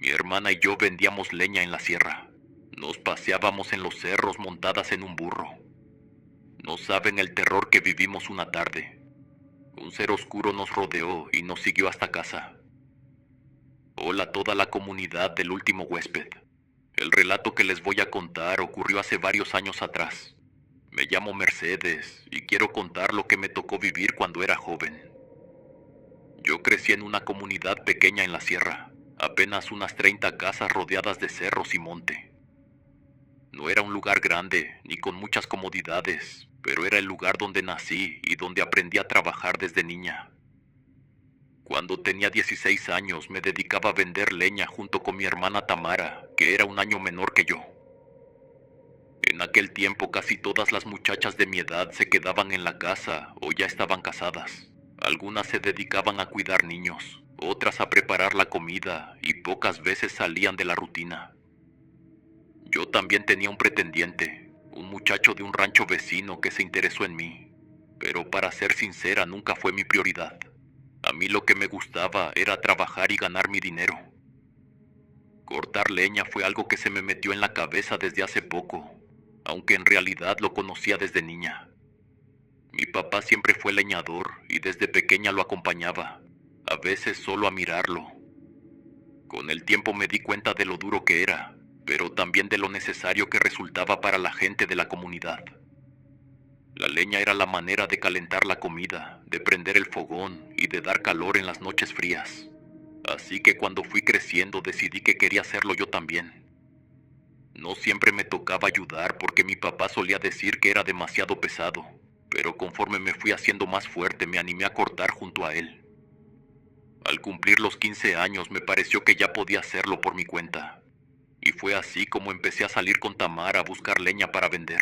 Mi hermana y yo vendíamos leña en la sierra. Nos paseábamos en los cerros montadas en un burro. No saben el terror que vivimos una tarde. Un ser oscuro nos rodeó y nos siguió hasta casa. Hola a toda la comunidad del último huésped. El relato que les voy a contar ocurrió hace varios años atrás. Me llamo Mercedes y quiero contar lo que me tocó vivir cuando era joven. Yo crecí en una comunidad pequeña en la sierra, apenas unas 30 casas rodeadas de cerros y monte. No era un lugar grande ni con muchas comodidades, pero era el lugar donde nací y donde aprendí a trabajar desde niña. Cuando tenía 16 años me dedicaba a vender leña junto con mi hermana Tamara, que era un año menor que yo. En aquel tiempo casi todas las muchachas de mi edad se quedaban en la casa o ya estaban casadas. Algunas se dedicaban a cuidar niños, otras a preparar la comida y pocas veces salían de la rutina. Yo también tenía un pretendiente, un muchacho de un rancho vecino que se interesó en mí, pero para ser sincera nunca fue mi prioridad. A mí lo que me gustaba era trabajar y ganar mi dinero. Cortar leña fue algo que se me metió en la cabeza desde hace poco, aunque en realidad lo conocía desde niña. Mi papá siempre fue leñador y desde pequeña lo acompañaba, a veces solo a mirarlo. Con el tiempo me di cuenta de lo duro que era, pero también de lo necesario que resultaba para la gente de la comunidad. La leña era la manera de calentar la comida, de prender el fogón y de dar calor en las noches frías. Así que cuando fui creciendo decidí que quería hacerlo yo también. No siempre me tocaba ayudar porque mi papá solía decir que era demasiado pesado, pero conforme me fui haciendo más fuerte me animé a cortar junto a él. Al cumplir los 15 años me pareció que ya podía hacerlo por mi cuenta, y fue así como empecé a salir con Tamara a buscar leña para vender.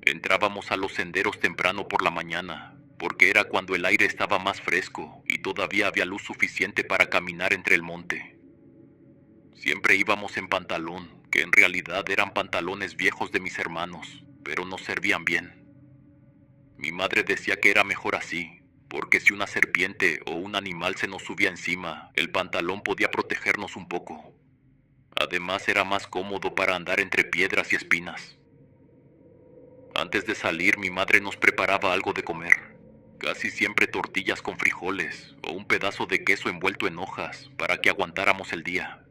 Entrábamos a los senderos temprano por la mañana, porque era cuando el aire estaba más fresco y todavía había luz suficiente para caminar entre el monte. Siempre íbamos en pantalón, que en realidad eran pantalones viejos de mis hermanos, pero nos servían bien. Mi madre decía que era mejor así, porque si una serpiente o un animal se nos subía encima, el pantalón podía protegernos un poco. Además era más cómodo para andar entre piedras y espinas. Antes de salir, mi madre nos preparaba algo de comer. Casi siempre tortillas con frijoles o un pedazo de queso envuelto en hojas para que aguantáramos el día.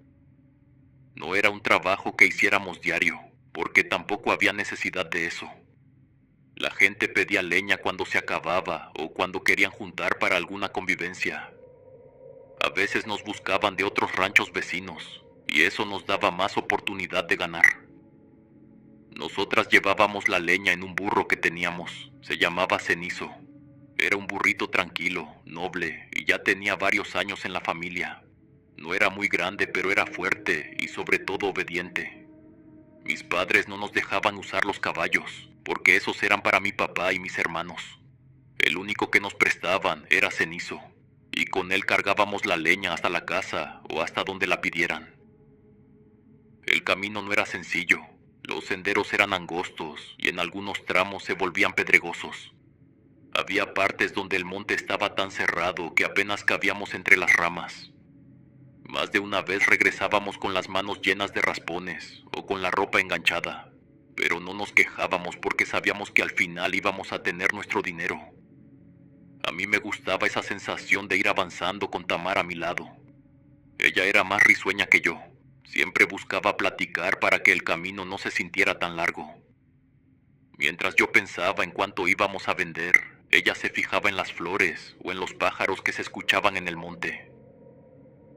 No era un trabajo que hiciéramos diario, porque tampoco había necesidad de eso. La gente pedía leña cuando se acababa o cuando querían juntar para alguna convivencia. A veces nos buscaban de otros ranchos vecinos, y eso nos daba más oportunidad de ganar. Nosotras llevábamos la leña en un burro que teníamos, se llamaba Cenizo. Era un burrito tranquilo, noble, y ya tenía varios años en la familia. No era muy grande, pero era fuerte y sobre todo obediente. Mis padres no nos dejaban usar los caballos, porque esos eran para mi papá y mis hermanos. El único que nos prestaban era Cenizo, y con él cargábamos la leña hasta la casa o hasta donde la pidieran. El camino no era sencillo, los senderos eran angostos y en algunos tramos se volvían pedregosos. Había partes donde el monte estaba tan cerrado que apenas cabíamos entre las ramas. Más de una vez regresábamos con las manos llenas de raspones o con la ropa enganchada, pero no nos quejábamos porque sabíamos que al final íbamos a tener nuestro dinero. A mí me gustaba esa sensación de ir avanzando con Tamara a mi lado. Ella era más risueña que yo. Siempre buscaba platicar para que el camino no se sintiera tan largo. Mientras yo pensaba en cuánto íbamos a vender, ella se fijaba en las flores o en los pájaros que se escuchaban en el monte.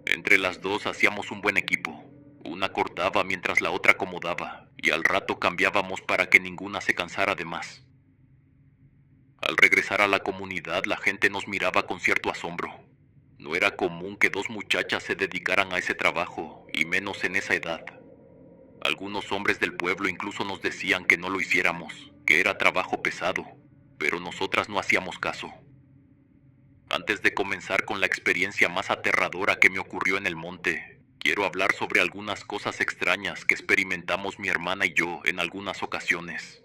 Entre las dos hacíamos un buen equipo. Una cortaba mientras la otra acomodaba, y al rato cambiábamos para que ninguna se cansara de más. Al regresar a la comunidad, la gente nos miraba con cierto asombro. No era común que dos muchachas se dedicaran a ese trabajo, y menos en esa edad. Algunos hombres del pueblo incluso nos decían que no lo hiciéramos, que era trabajo pesado, pero nosotras no hacíamos caso. Antes de comenzar con la experiencia más aterradora que me ocurrió en el monte, quiero hablar sobre algunas cosas extrañas que experimentamos mi hermana y yo en algunas ocasiones.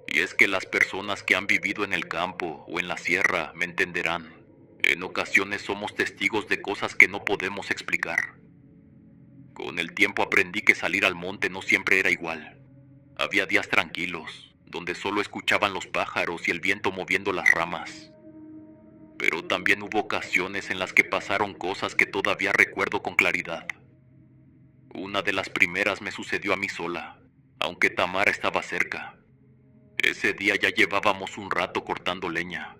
Y es que las personas que han vivido en el campo o en la sierra me entenderán. En ocasiones somos testigos de cosas que no podemos explicar. Con el tiempo aprendí que salir al monte no siempre era igual. Había días tranquilos, donde solo escuchaban los pájaros y el viento moviendo las ramas. Pero también hubo ocasiones en las que pasaron cosas que todavía recuerdo con claridad. Una de las primeras me sucedió a mí sola, aunque Tamara estaba cerca. Ese día ya llevábamos un rato cortando leña.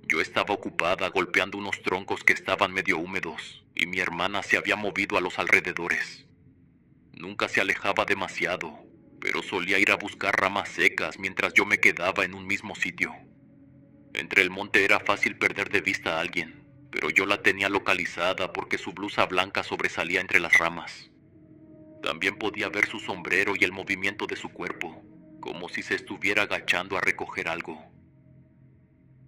Yo estaba ocupada golpeando unos troncos que estaban medio húmedos, y mi hermana se había movido a los alrededores. Nunca se alejaba demasiado, pero solía ir a buscar ramas secas mientras yo me quedaba en un mismo sitio. Entre el monte era fácil perder de vista a alguien, pero yo la tenía localizada porque su blusa blanca sobresalía entre las ramas. También podía ver su sombrero y el movimiento de su cuerpo, como si se estuviera agachando a recoger algo.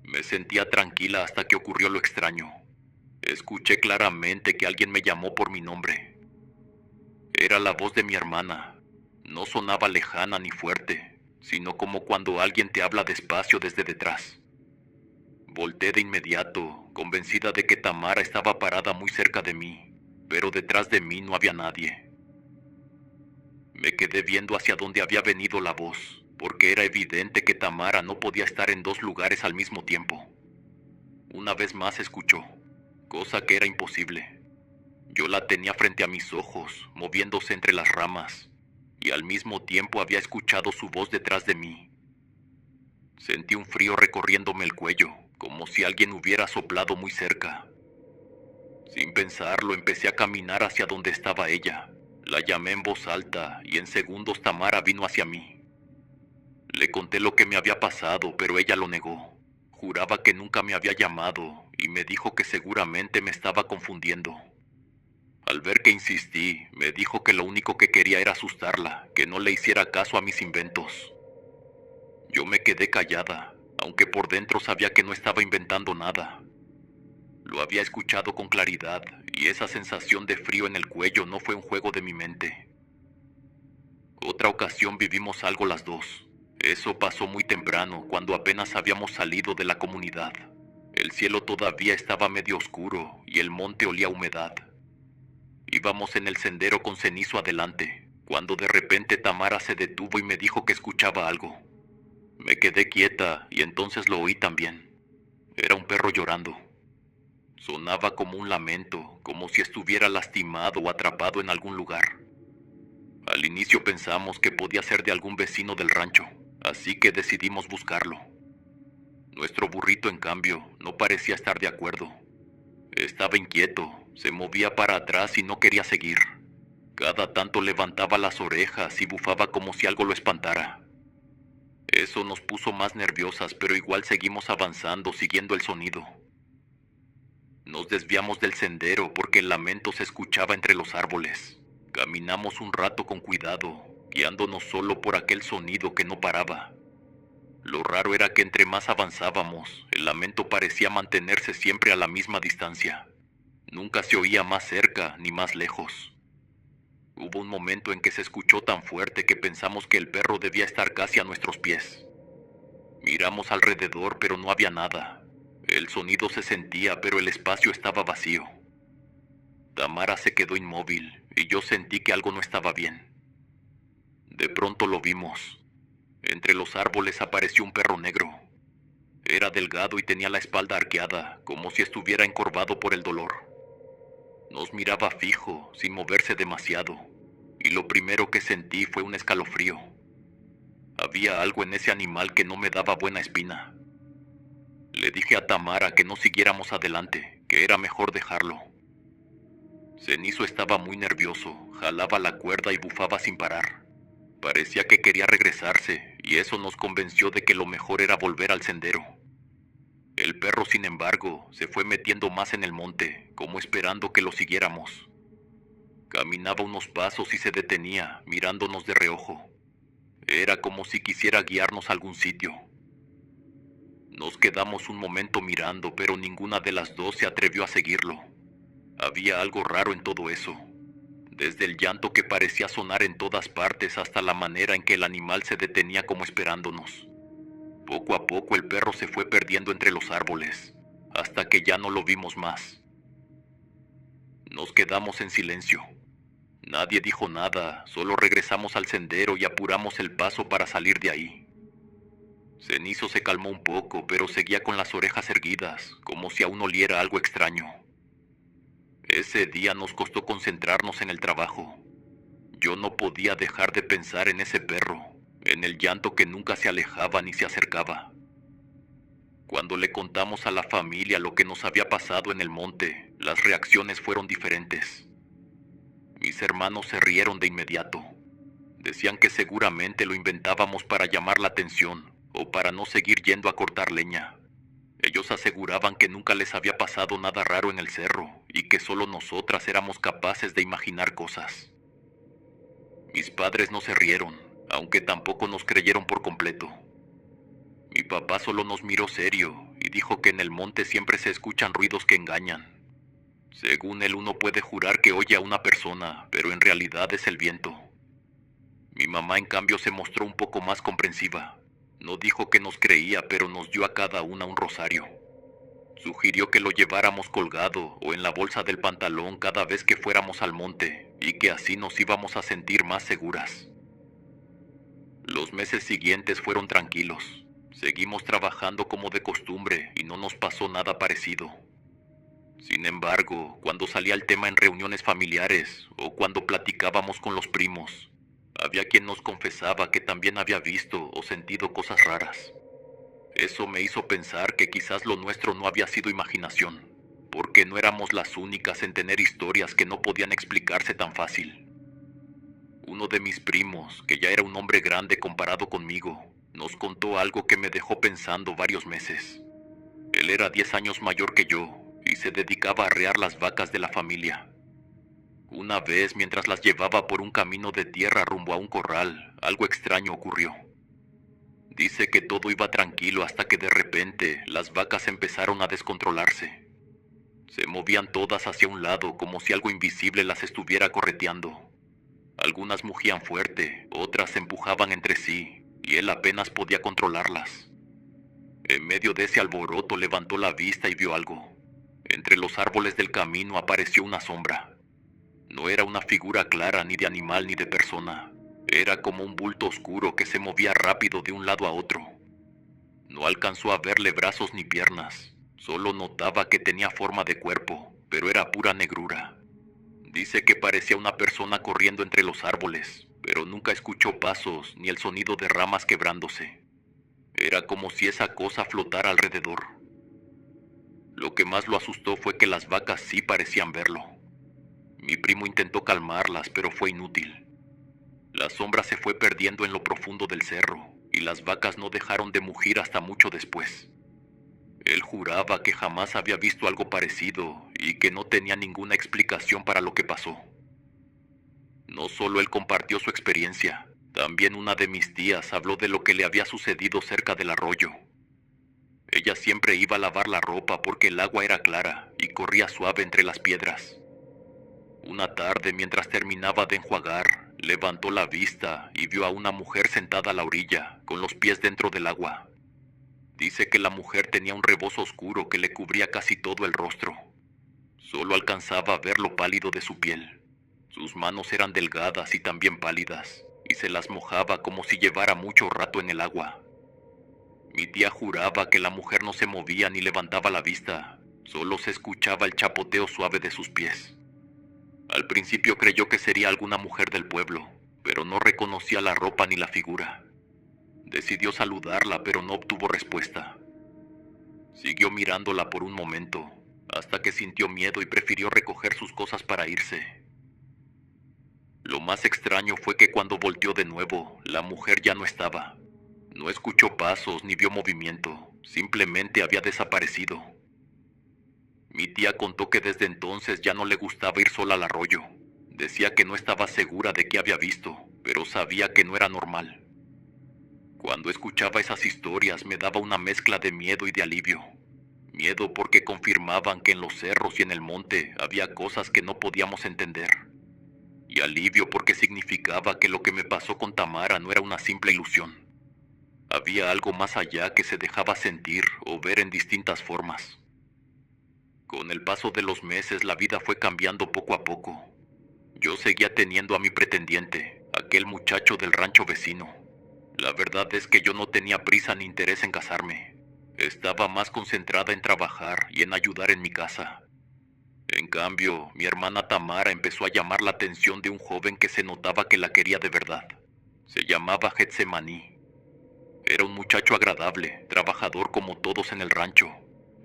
Me sentía tranquila hasta que ocurrió lo extraño. Escuché claramente que alguien me llamó por mi nombre. Era la voz de mi hermana. No sonaba lejana ni fuerte, sino como cuando alguien te habla despacio desde detrás. Volté de inmediato, convencida de que Tamara estaba parada muy cerca de mí, pero detrás de mí no había nadie. Me quedé viendo hacia donde había venido la voz, porque era evidente que Tamara no podía estar en dos lugares al mismo tiempo. Una vez más escuchó, cosa que era imposible. Yo la tenía frente a mis ojos, moviéndose entre las ramas, y al mismo tiempo había escuchado su voz detrás de mí. Sentí un frío recorriéndome el cuello, como si alguien hubiera soplado muy cerca. Sin pensarlo, empecé a caminar hacia donde estaba ella. La llamé en voz alta y en segundos Tamara vino hacia mí. Le conté lo que me había pasado, pero ella lo negó. Juraba que nunca me había llamado y me dijo que seguramente me estaba confundiendo. Al ver que insistí, me dijo que lo único que quería era asustarla, que no le hiciera caso a mis inventos. Yo me quedé callada, aunque por dentro sabía que no estaba inventando nada. Lo había escuchado con claridad, y esa sensación de frío en el cuello no fue un juego de mi mente. Otra ocasión vivimos algo las dos. Eso pasó muy temprano, cuando apenas habíamos salido de la comunidad. El cielo todavía estaba medio oscuro, y el monte olía a humedad. Íbamos en el sendero con Cenizo adelante, cuando de repente Tamara se detuvo y me dijo que escuchaba algo. Me quedé quieta, y entonces lo oí también. Era un perro llorando. Sonaba como un lamento, como si estuviera lastimado o atrapado en algún lugar. Al inicio pensamos que podía ser de algún vecino del rancho, así que decidimos buscarlo. Nuestro burrito, en cambio, no parecía estar de acuerdo. Estaba inquieto, se movía para atrás y no quería seguir. Cada tanto levantaba las orejas y bufaba como si algo lo espantara. Eso nos puso más nerviosas, pero igual seguimos avanzando, siguiendo el sonido. Nos desviamos del sendero porque el lamento se escuchaba entre los árboles. Caminamos un rato con cuidado, guiándonos solo por aquel sonido que no paraba. Lo raro era que entre más avanzábamos, el lamento parecía mantenerse siempre a la misma distancia. Nunca se oía más cerca ni más lejos. Hubo un momento en que se escuchó tan fuerte que pensamos que el perro debía estar casi a nuestros pies. Miramos alrededor, pero no había nada. El sonido se sentía, pero el espacio estaba vacío. Tamara se quedó inmóvil y yo sentí que algo no estaba bien. De pronto lo vimos. Entre los árboles apareció un perro negro. Era delgado y tenía la espalda arqueada, como si estuviera encorvado por el dolor. Nos miraba fijo, sin moverse demasiado, y lo primero que sentí fue un escalofrío. Había algo en ese animal que no me daba buena espina. Le dije a Tamara que no siguiéramos adelante, que era mejor dejarlo. Cenizo estaba muy nervioso, jalaba la cuerda y bufaba sin parar. Parecía que quería regresarse, y eso nos convenció de que lo mejor era volver al sendero. El perro, sin embargo, se fue metiendo más en el monte, como esperando que lo siguiéramos. Caminaba unos pasos y se detenía, mirándonos de reojo. Era como si quisiera guiarnos a algún sitio. Nos quedamos un momento mirando, pero ninguna de las dos se atrevió a seguirlo. Había algo raro en todo eso. Desde el llanto que parecía sonar en todas partes hasta la manera en que el animal se detenía como esperándonos. Poco a poco el perro se fue perdiendo entre los árboles, hasta que ya no lo vimos más. Nos quedamos en silencio. Nadie dijo nada, solo regresamos al sendero y apuramos el paso para salir de ahí. Cenizo se calmó un poco, pero seguía con las orejas erguidas, como si aún oliera algo extraño. Ese día nos costó concentrarnos en el trabajo. Yo no podía dejar de pensar en ese perro, en el llanto que nunca se alejaba ni se acercaba. Cuando le contamos a la familia lo que nos había pasado en el monte, las reacciones fueron diferentes. Mis hermanos se rieron de inmediato. Decían que seguramente lo inventábamos para llamar la atención o para no seguir yendo a cortar leña. Ellos aseguraban que nunca les había pasado nada raro en el cerro y que solo nosotras éramos capaces de imaginar cosas. Mis padres no se rieron, aunque tampoco nos creyeron por completo. Mi papá solo nos miró serio y dijo que en el monte siempre se escuchan ruidos que engañan. Según él, uno puede jurar que oye a una persona, pero en realidad es el viento. Mi mamá, en cambio, se mostró un poco más comprensiva. No dijo que nos creía, pero nos dio a cada una un rosario. Sugirió que lo lleváramos colgado o en la bolsa del pantalón cada vez que fuéramos al monte, y que así nos íbamos a sentir más seguras. Los meses siguientes fueron tranquilos. Seguimos trabajando como de costumbre y no nos pasó nada parecido. Sin embargo, cuando salía el tema en reuniones familiares o cuando platicábamos con los primos, había quien nos confesaba que también había visto o sentido cosas raras. Eso me hizo pensar que quizás lo nuestro no había sido imaginación, porque no éramos las únicas en tener historias que no podían explicarse tan fácil. Uno de mis primos, que ya era un hombre grande comparado conmigo, nos contó algo que me dejó pensando varios meses. Él era 10 años mayor que yo y se dedicaba a arrear las vacas de la familia. Una vez, mientras las llevaba por un camino de tierra rumbo a un corral, algo extraño ocurrió. Dice que todo iba tranquilo hasta que de repente las vacas empezaron a descontrolarse. Se movían todas hacia un lado como si algo invisible las estuviera correteando. Algunas mugían fuerte, otras se empujaban entre sí, y él apenas podía controlarlas. En medio de ese alboroto levantó la vista y vio algo. Entre los árboles del camino apareció una sombra. No era una figura clara ni de animal ni de persona. Era como un bulto oscuro que se movía rápido de un lado a otro. No alcanzó a verle brazos ni piernas. Solo notaba que tenía forma de cuerpo, pero era pura negrura. Dice que parecía una persona corriendo entre los árboles, pero nunca escuchó pasos ni el sonido de ramas quebrándose. Era como si esa cosa flotara alrededor. Lo que más lo asustó fue que las vacas sí parecían verlo. Mi primo intentó calmarlas, pero fue inútil. La sombra se fue perdiendo en lo profundo del cerro, y las vacas no dejaron de mugir hasta mucho después. Él juraba que jamás había visto algo parecido y que no tenía ninguna explicación para lo que pasó. No solo él compartió su experiencia, también una de mis tías habló de lo que le había sucedido cerca del arroyo. Ella siempre iba a lavar la ropa porque el agua era clara y corría suave entre las piedras. Una tarde, mientras terminaba de enjuagar, levantó la vista y vio a una mujer sentada a la orilla, con los pies dentro del agua. Dice que la mujer tenía un rebozo oscuro que le cubría casi todo el rostro. Solo alcanzaba a ver lo pálido de su piel. Sus manos eran delgadas y también pálidas, y se las mojaba como si llevara mucho rato en el agua. Mi tía juraba que la mujer no se movía ni levantaba la vista, solo se escuchaba el chapoteo suave de sus pies. Al principio creyó que sería alguna mujer del pueblo, pero no reconocía la ropa ni la figura. Decidió saludarla, pero no obtuvo respuesta. Siguió mirándola por un momento, hasta que sintió miedo y prefirió recoger sus cosas para irse. Lo más extraño fue que cuando volteó de nuevo, la mujer ya no estaba. No escuchó pasos ni vio movimiento, simplemente había desaparecido. Mi tía contó que desde entonces ya no le gustaba ir sola al arroyo. Decía que no estaba segura de qué había visto, pero sabía que no era normal. Cuando escuchaba esas historias me daba una mezcla de miedo y de alivio. Miedo porque confirmaban que en los cerros y en el monte había cosas que no podíamos entender. Y alivio porque significaba que lo que me pasó con Tamara no era una simple ilusión. Había algo más allá que se dejaba sentir o ver en distintas formas. Con el paso de los meses la vida fue cambiando poco a poco. Yo seguía teniendo a mi pretendiente, aquel muchacho del rancho vecino. La verdad es que yo no tenía prisa ni interés en casarme. Estaba más concentrada en trabajar y en ayudar en mi casa. En cambio, mi hermana Tamara empezó a llamar la atención de un joven que se notaba que la quería de verdad. Se llamaba Getsemaní. Era un muchacho agradable, trabajador como todos en el rancho,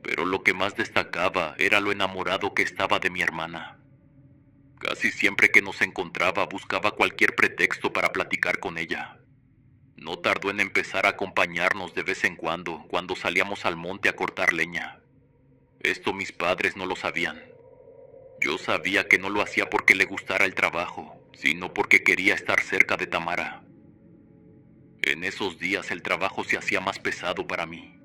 pero lo que más destacaba era lo enamorado que estaba de mi hermana. Casi siempre que nos encontraba buscaba cualquier pretexto para platicar con ella. No tardó en empezar a acompañarnos de vez en cuando salíamos al monte a cortar leña. Esto mis padres no lo sabían. Yo sabía que no lo hacía porque le gustara el trabajo, sino porque quería estar cerca de Tamara. En esos días el trabajo se hacía más pesado para mí.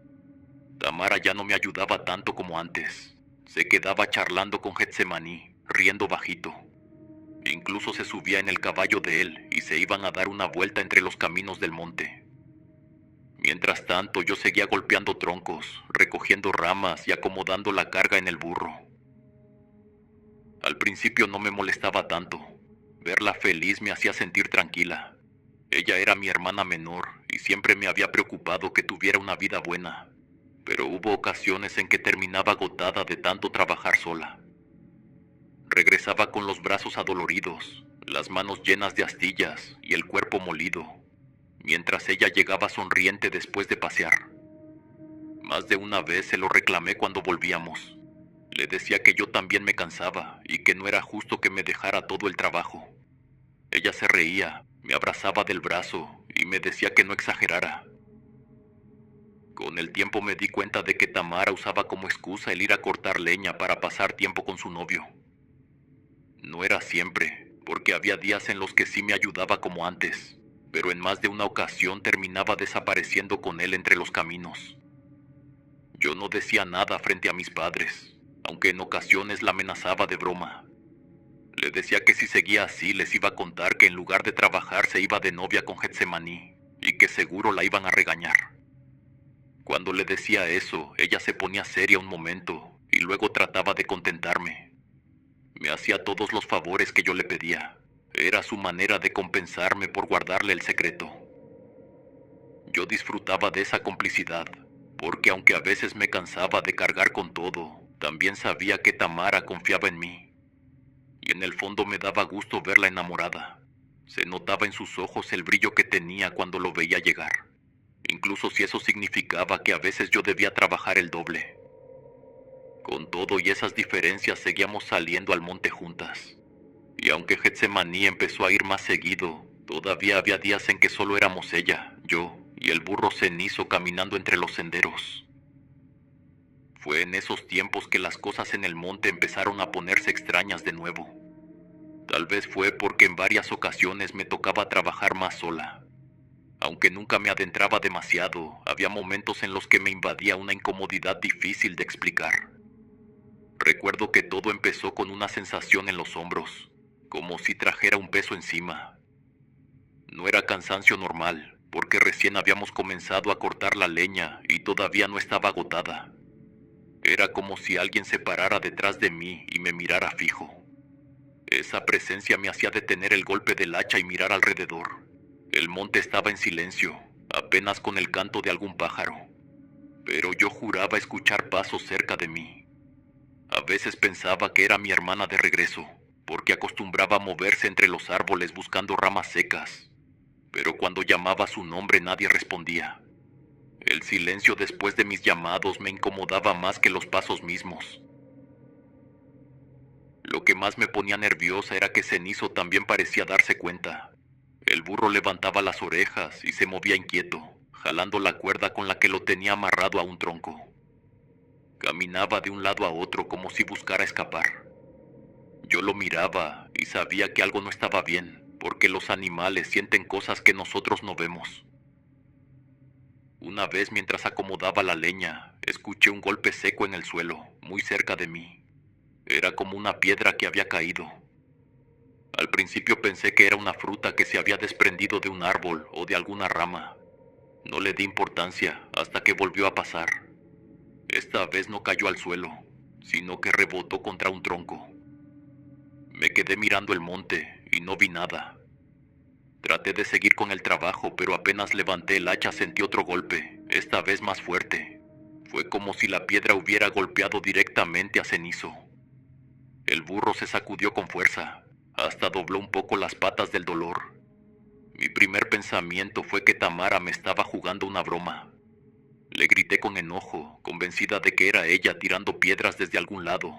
Tamara ya no me ayudaba tanto como antes. Se quedaba charlando con Getsemaní, riendo bajito. Incluso se subía en el caballo de él y se iban a dar una vuelta entre los caminos del monte. Mientras tanto, yo seguía golpeando troncos, recogiendo ramas y acomodando la carga en el burro. Al principio no me molestaba tanto. Verla feliz me hacía sentir tranquila. Ella era mi hermana menor y siempre me había preocupado que tuviera una vida buena. Pero hubo ocasiones en que terminaba agotada de tanto trabajar sola. Regresaba con los brazos adoloridos, las manos llenas de astillas y el cuerpo molido, mientras ella llegaba sonriente después de pasear. Más de una vez se lo reclamé cuando volvíamos. Le decía que yo también me cansaba y que no era justo que me dejara todo el trabajo. Ella se reía, me abrazaba del brazo y me decía que no exagerara. Con el tiempo me di cuenta de que Tamara usaba como excusa el ir a cortar leña para pasar tiempo con su novio. No era siempre, porque había días en los que sí me ayudaba como antes, pero en más de una ocasión terminaba desapareciendo con él entre los caminos. Yo no decía nada frente a mis padres, aunque en ocasiones la amenazaba de broma. Le decía que si seguía así les iba a contar que en lugar de trabajar se iba de novia con Getsemaní y que seguro la iban a regañar. Cuando le decía eso, ella se ponía seria un momento y luego trataba de contentarme. Me hacía todos los favores que yo le pedía. Era su manera de compensarme por guardarle el secreto. Yo disfrutaba de esa complicidad, porque aunque a veces me cansaba de cargar con todo, también sabía que Tamara confiaba en mí. Y en el fondo me daba gusto verla enamorada. Se notaba en sus ojos el brillo que tenía cuando lo veía llegar, incluso si eso significaba que a veces yo debía trabajar el doble. Con todo y esas diferencias seguíamos saliendo al monte juntas. Y aunque Getsemaní empezó a ir más seguido, todavía había días en que solo éramos ella, yo y el burro cenizo caminando entre los senderos. Fue en esos tiempos que las cosas en el monte empezaron a ponerse extrañas de nuevo. Tal vez fue porque en varias ocasiones me tocaba trabajar más sola. Aunque nunca me adentraba demasiado, había momentos en los que me invadía una incomodidad difícil de explicar. Recuerdo que todo empezó con una sensación en los hombros, como si trajera un peso encima. No era cansancio normal, porque recién habíamos comenzado a cortar la leña y todavía no estaba agotada. Era como si alguien se parara detrás de mí y me mirara fijo. Esa presencia me hacía detener el golpe del hacha y mirar alrededor. El monte estaba en silencio, apenas con el canto de algún pájaro. Pero yo juraba escuchar pasos cerca de mí. A veces pensaba que era mi hermana de regreso, porque acostumbraba a moverse entre los árboles buscando ramas secas. Pero cuando llamaba su nombre nadie respondía. El silencio después de mis llamados me incomodaba más que los pasos mismos. Lo que más me ponía nerviosa era que Cenizo también parecía darse cuenta. El burro levantaba las orejas y se movía inquieto, jalando la cuerda con la que lo tenía amarrado a un tronco. Caminaba de un lado a otro como si buscara escapar. Yo lo miraba y sabía que algo no estaba bien, porque los animales sienten cosas que nosotros no vemos. Una vez mientras acomodaba la leña, escuché un golpe seco en el suelo, muy cerca de mí. Era como una piedra que había caído. Al principio pensé que era una fruta que se había desprendido de un árbol o de alguna rama. No le di importancia hasta que volvió a pasar. Esta vez no cayó al suelo, sino que rebotó contra un tronco. Me quedé mirando el monte y no vi nada. Traté de seguir con el trabajo, pero apenas levanté el hacha sentí otro golpe, esta vez más fuerte. Fue como si la piedra hubiera golpeado directamente a cenizo. El burro se sacudió con fuerza, hasta dobló un poco las patas del dolor. Mi primer pensamiento fue que Tamara me estaba jugando una broma. Le grité con enojo, convencida de que era ella tirando piedras desde algún lado,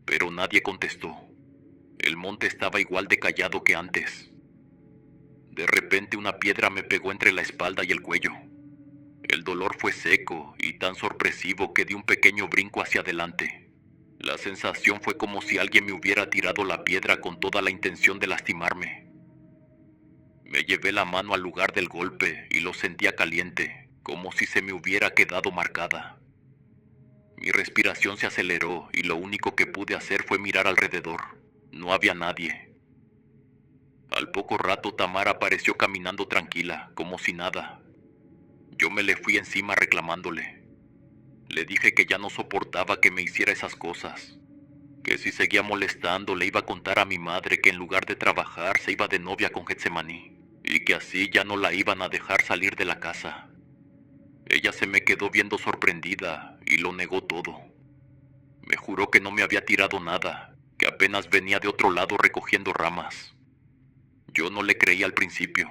pero nadie contestó. El monte estaba igual de callado que antes. De repente una piedra me pegó entre la espalda y el cuello. El dolor fue seco y tan sorpresivo que di un pequeño brinco hacia adelante. La sensación fue como si alguien me hubiera tirado la piedra con toda la intención de lastimarme. Me llevé la mano al lugar del golpe y lo sentía caliente, como si se me hubiera quedado marcada. Mi respiración se aceleró y lo único que pude hacer fue mirar alrededor. No había nadie. Al poco rato Tamara apareció caminando tranquila, como si nada. Yo me le fui encima reclamándole. Le dije que ya no soportaba que me hiciera esas cosas, que si seguía molestando le iba a contar a mi madre que en lugar de trabajar se iba de novia con Getsemaní, y que así ya no la iban a dejar salir de la casa. Ella se me quedó viendo sorprendida y lo negó todo. Me juró que no me había tirado nada, que apenas venía de otro lado recogiendo ramas. Yo no le creí al principio.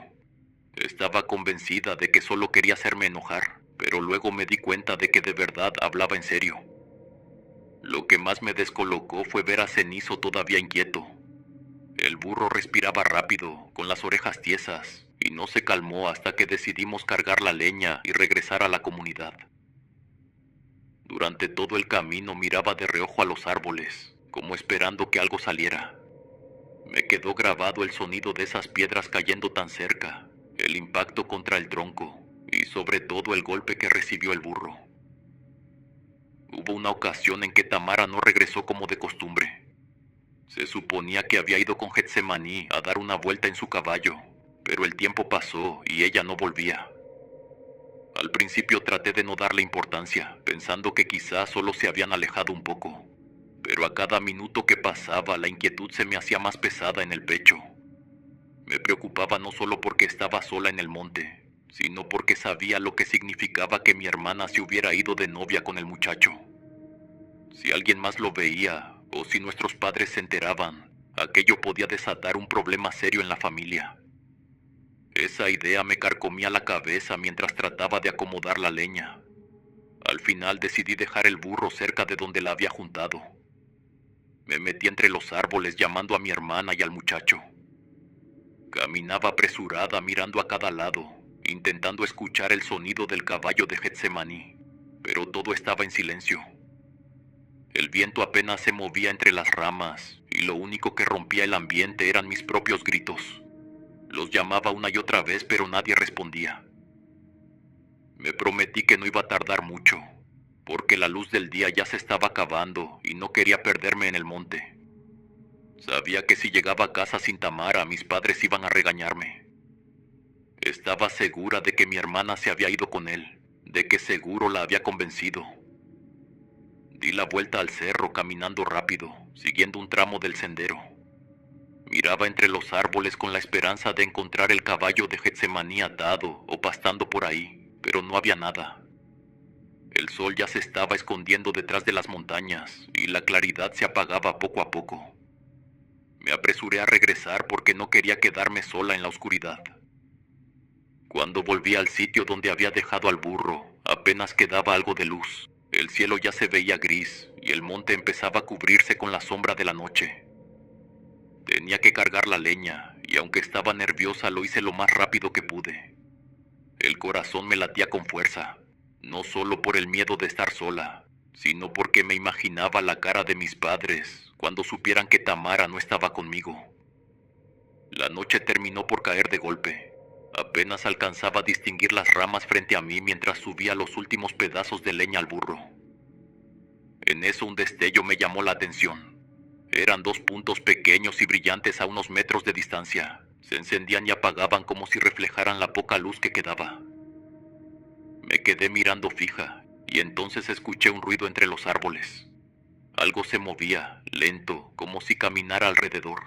Estaba convencida de que solo quería hacerme enojar, pero luego me di cuenta de que de verdad hablaba en serio. Lo que más me descolocó fue ver a Cenizo todavía inquieto. El burro respiraba rápido, con las orejas tiesas, y no se calmó hasta que decidimos cargar la leña y regresar a la comunidad. Durante todo el camino miraba de reojo a los árboles, como esperando que algo saliera. Me quedó grabado el sonido de esas piedras cayendo tan cerca, el impacto contra el tronco y sobre todo el golpe que recibió el burro. Hubo una ocasión en que Tamara no regresó como de costumbre. Se suponía que había ido con Getsemaní a dar una vuelta en su caballo, pero el tiempo pasó y ella no volvía. Al principio traté de no darle importancia, pensando que quizás solo se habían alejado un poco, pero a cada minuto que pasaba la inquietud se me hacía más pesada en el pecho. Me preocupaba no solo porque estaba sola en el monte, sino porque sabía lo que significaba que mi hermana se hubiera ido de novia con el muchacho. Si alguien más lo veía, o si nuestros padres se enteraban, aquello podía desatar un problema serio en la familia. Esa idea me carcomía la cabeza mientras trataba de acomodar la leña. Al final decidí dejar el burro cerca de donde la había juntado. Me metí entre los árboles llamando a mi hermana y al muchacho. Caminaba apresurada mirando a cada lado, intentando escuchar el sonido del caballo de Getsemaní, pero todo estaba en silencio. El viento apenas se movía entre las ramas y lo único que rompía el ambiente eran mis propios gritos. Los llamaba una y otra vez, pero nadie respondía. Me prometí que no iba a tardar mucho, porque la luz del día ya se estaba acabando y no quería perderme en el monte. Sabía que si llegaba a casa sin Tamara, mis padres iban a regañarme. Estaba segura de que mi hermana se había ido con él, de que seguro la había convencido. Di la vuelta al cerro caminando rápido, siguiendo un tramo del sendero. Miraba entre los árboles con la esperanza de encontrar el caballo de Getsemaní atado o pastando por ahí, pero no había nada. El sol ya se estaba escondiendo detrás de las montañas y la claridad se apagaba poco a poco. Me apresuré a regresar porque no quería quedarme sola en la oscuridad. Cuando volví al sitio donde había dejado al burro, apenas quedaba algo de luz. El cielo ya se veía gris y el monte empezaba a cubrirse con la sombra de la noche. Tenía que cargar la leña y aunque estaba nerviosa lo hice lo más rápido que pude. El corazón me latía con fuerza, no solo por el miedo de estar sola, sino porque me imaginaba la cara de mis padres cuando supieran que Tamara no estaba conmigo. La noche terminó por caer de golpe. Apenas alcanzaba a distinguir las ramas frente a mí mientras subía los últimos pedazos de leña al burro. En eso un destello me llamó la atención. Eran dos puntos pequeños y brillantes a unos metros de distancia. Se encendían y apagaban como si reflejaran la poca luz que quedaba. Me quedé mirando fija y entonces escuché un ruido entre los árboles. Algo se movía, lento, como si caminara alrededor.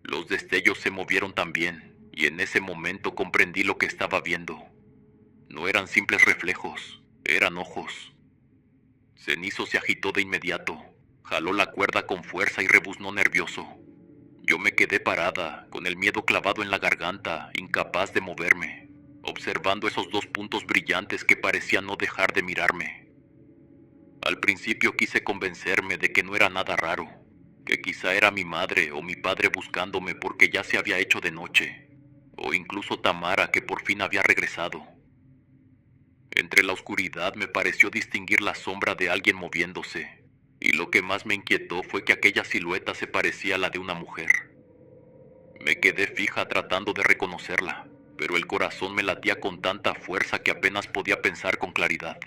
Los destellos se movieron también, y en ese momento comprendí lo que estaba viendo. No eran simples reflejos, eran ojos. Cenizo se agitó de inmediato, jaló la cuerda con fuerza y rebuznó nervioso. Yo me quedé parada, con el miedo clavado en la garganta, incapaz de moverme, observando esos dos puntos brillantes que parecían no dejar de mirarme. Al principio quise convencerme de que no era nada raro, que quizá era mi madre o mi padre buscándome porque ya se había hecho de noche, o incluso Tamara que por fin había regresado. Entre la oscuridad me pareció distinguir la sombra de alguien moviéndose, y lo que más me inquietó fue que aquella silueta se parecía a la de una mujer. Me quedé fija tratando de reconocerla, pero el corazón me latía con tanta fuerza que apenas podía pensar con claridad.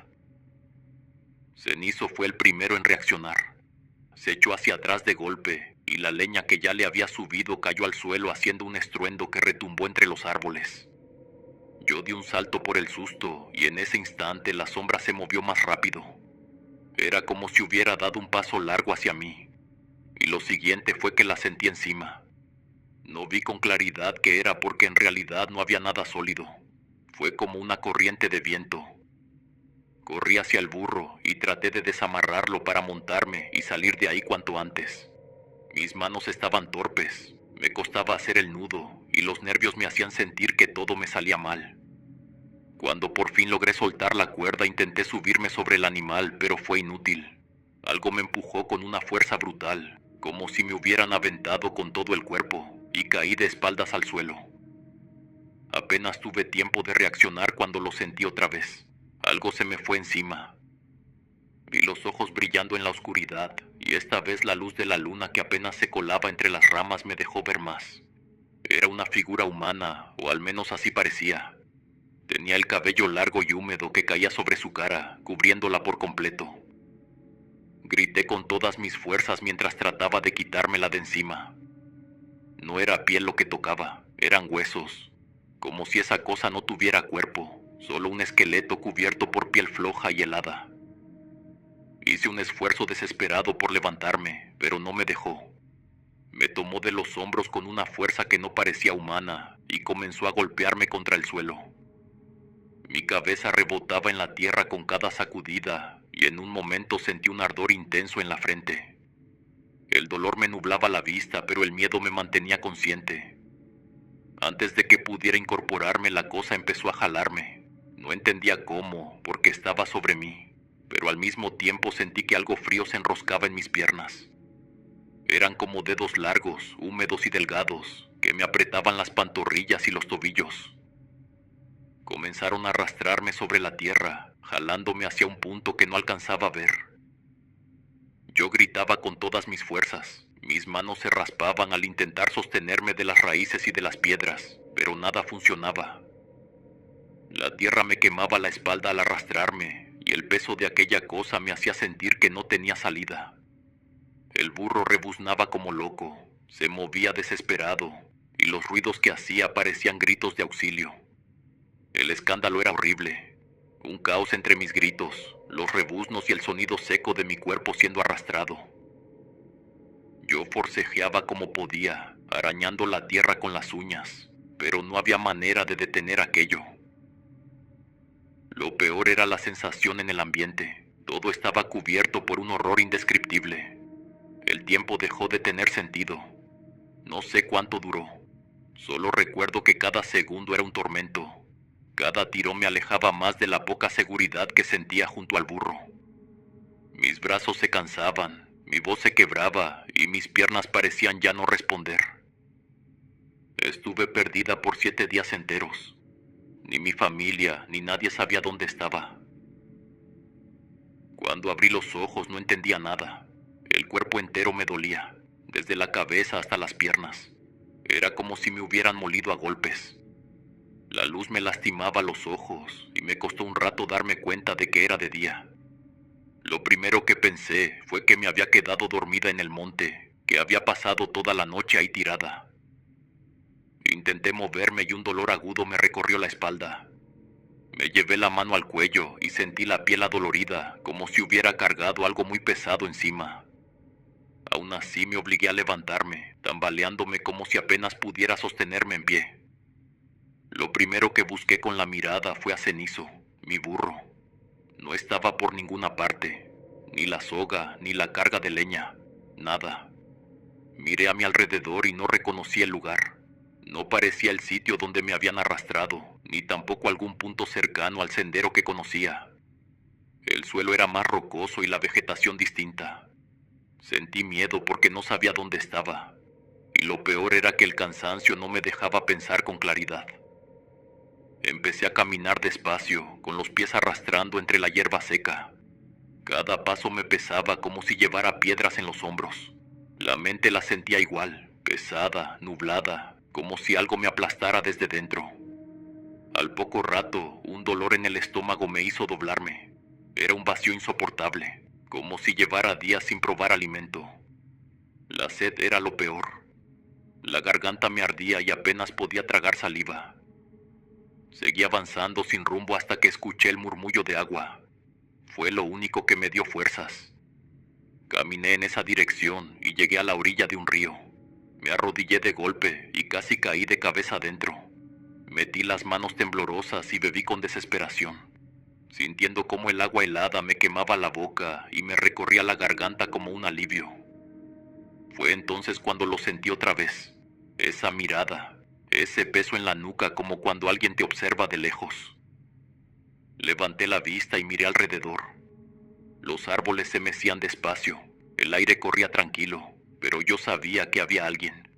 Cenizo fue el primero en reaccionar. Se echó hacia atrás de golpe, y la leña que ya le había subido cayó al suelo haciendo un estruendo que retumbó entre los árboles. Yo di un salto por el susto, y en ese instante la sombra se movió más rápido. Era como si hubiera dado un paso largo hacia mí, y lo siguiente fue que la sentí encima. No vi con claridad qué era porque en realidad no había nada sólido. Fue como una corriente de viento. Corrí hacia el burro y traté de desamarrarlo para montarme y salir de ahí cuanto antes. Mis manos estaban torpes, me costaba hacer el nudo y los nervios me hacían sentir que todo me salía mal. Cuando por fin logré soltar la cuerda intenté subirme sobre el animal, pero fue inútil. Algo me empujó con una fuerza brutal, como si me hubieran aventado con todo el cuerpo, y caí de espaldas al suelo. Apenas tuve tiempo de reaccionar cuando lo sentí otra vez. Algo se me fue encima. Vi los ojos brillando en la oscuridad, y esta vez la luz de la luna que apenas se colaba entre las ramas me dejó ver más. Era una figura humana, o al menos así parecía. Tenía el cabello largo y húmedo que caía sobre su cara, cubriéndola por completo. Grité con todas mis fuerzas mientras trataba de quitármela de encima. No era piel lo que tocaba, eran huesos, como si esa cosa no tuviera cuerpo, solo un esqueleto cubierto por piel floja y helada. Hice un esfuerzo desesperado por levantarme, pero no me dejó. Me tomó de los hombros con una fuerza que no parecía humana y comenzó a golpearme contra el suelo. Mi cabeza rebotaba en la tierra con cada sacudida y en un momento sentí un ardor intenso en la frente. El dolor me nublaba la vista, pero el miedo me mantenía consciente. Antes de que pudiera incorporarme, la cosa empezó a jalarme. No entendía cómo, porque estaba sobre mí, pero al mismo tiempo sentí que algo frío se enroscaba en mis piernas. Eran como dedos largos, húmedos y delgados, que me apretaban las pantorrillas y los tobillos. Comenzaron a arrastrarme sobre la tierra, jalándome hacia un punto que no alcanzaba a ver. Yo gritaba con todas mis fuerzas. Mis manos se raspaban al intentar sostenerme de las raíces y de las piedras, pero nada funcionaba. La tierra me quemaba la espalda al arrastrarme, y el peso de aquella cosa me hacía sentir que no tenía salida. El burro rebuznaba como loco, se movía desesperado, y los ruidos que hacía parecían gritos de auxilio. El escándalo era horrible, un caos entre mis gritos, los rebuznos y el sonido seco de mi cuerpo siendo arrastrado. Yo forcejeaba como podía, arañando la tierra con las uñas, pero no había manera de detener aquello. Lo peor era la sensación en el ambiente. Todo estaba cubierto por un horror indescriptible. El tiempo dejó de tener sentido. No sé cuánto duró. Solo recuerdo que cada segundo era un tormento. Cada tiro me alejaba más de la poca seguridad que sentía junto al burro. Mis brazos se cansaban, mi voz se quebraba y mis piernas parecían ya no responder. Estuve perdida por 7 días enteros. Ni mi familia ni nadie sabía dónde estaba. Cuando abrí los ojos no entendía nada. El cuerpo entero me dolía, desde la cabeza hasta las piernas. Era como si me hubieran molido a golpes. La luz me lastimaba los ojos y me costó un rato darme cuenta de que era de día. Lo primero que pensé fue que me había quedado dormida en el monte, que había pasado toda la noche ahí tirada. Intenté moverme y un dolor agudo me recorrió la espalda. Me llevé la mano al cuello y sentí la piel adolorida, como si hubiera cargado algo muy pesado encima. Aún así me obligué a levantarme, tambaleándome como si apenas pudiera sostenerme en pie. Lo primero que busqué con la mirada fue a Cenizo, mi burro. No estaba por ninguna parte, ni la soga, ni la carga de leña, nada. Miré a mi alrededor y no reconocí el lugar. No parecía el sitio donde me habían arrastrado, ni tampoco algún punto cercano al sendero que conocía. El suelo era más rocoso y la vegetación distinta. Sentí miedo porque no sabía dónde estaba, y lo peor era que el cansancio no me dejaba pensar con claridad. Empecé a caminar despacio, con los pies arrastrando entre la hierba seca. Cada paso me pesaba como si llevara piedras en los hombros. La mente la sentía igual, pesada, nublada, como si algo me aplastara desde dentro. Al poco rato, un dolor en el estómago me hizo doblarme. Era un vacío insoportable, como si llevara días sin probar alimento. La sed era lo peor. La garganta me ardía y apenas podía tragar saliva. Seguí avanzando sin rumbo hasta que escuché el murmullo de agua. Fue lo único que me dio fuerzas. Caminé en esa dirección y llegué a la orilla de un río. Me arrodillé de golpe y casi caí de cabeza adentro. Metí las manos temblorosas y bebí con desesperación, sintiendo cómo el agua helada me quemaba la boca y me recorría la garganta como un alivio. Fue entonces cuando lo sentí otra vez. Esa mirada, ese peso en la nuca como cuando alguien te observa de lejos. Levanté la vista y miré alrededor. Los árboles se mecían despacio, el aire corría tranquilo, pero yo sabía que había alguien.